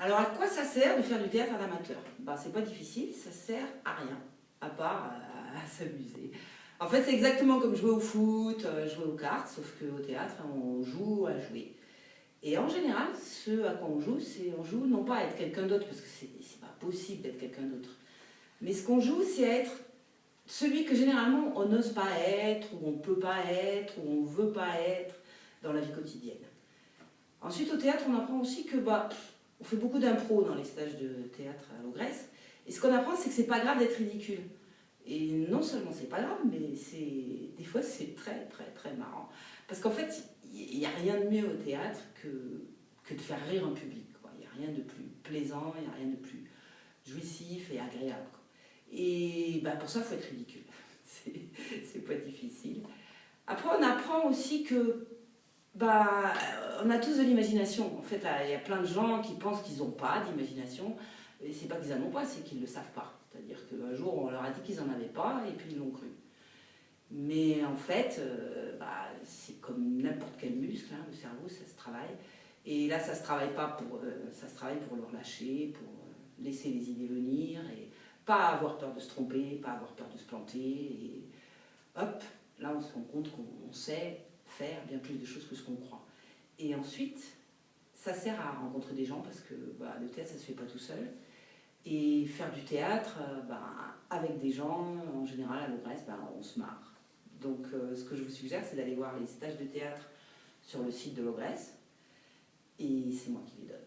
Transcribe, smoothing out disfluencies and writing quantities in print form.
Alors, à quoi ça sert de faire du théâtre à l'amateur? Ben, c'est pas difficile, ça sert à rien, à part à s'amuser. En fait, c'est exactement comme jouer au foot, jouer aux cartes, sauf qu'au théâtre, on joue à jouer. Et en général, ce à quoi on joue, c'est on joue non pas à être quelqu'un d'autre, parce que c'est pas possible d'être quelqu'un d'autre, mais ce qu'on joue, c'est à être celui que généralement on n'ose pas être, ou on ne peut pas être, ou on ne veut pas être dans la vie quotidienne. Ensuite, au théâtre, on apprend aussi que on fait beaucoup d'impro dans les stages de théâtre à l'Ogresse. Et ce qu'on apprend, c'est que c'est pas grave d'être ridicule. Et non seulement c'est pas grave, mais des fois c'est très très très marrant. Parce qu'en fait, il n'y a rien de mieux au théâtre que de faire rire un public, quoi. Il n'y a rien de plus plaisant, il n'y a rien de plus jouissif et agréable, quoi. Et pour ça, il faut être ridicule. C'est pas difficile. Après, on apprend aussi que on a tous de l'imagination. En fait, là, il y a plein de gens qui pensent qu'ils n'ont pas d'imagination. Et c'est pas qu'ils n'en ont pas, c'est qu'ils ne le savent pas. C'est-à-dire qu'un jour, on leur a dit qu'ils n'en avaient pas, et puis ils l'ont cru. Mais en fait, c'est comme n'importe quel muscle, hein, le cerveau, ça se travaille. Et là, ça se travaille pas ça se travaille pour le relâcher, pour laisser les idées venir, et pas avoir peur de se tromper, pas avoir peur de se planter. Et hop, là, on se rend compte qu'on sait faire bien plus de choses que ce qu'on croit. Et ensuite, ça sert à rencontrer des gens, parce que le théâtre, ça se fait pas tout seul. Et faire du théâtre, avec des gens, en général, à l'Ogresse, on se marre. Donc, ce que je vous suggère, c'est d'aller voir les stages de théâtre sur le site de l'Ogresse. Et c'est moi qui les donne.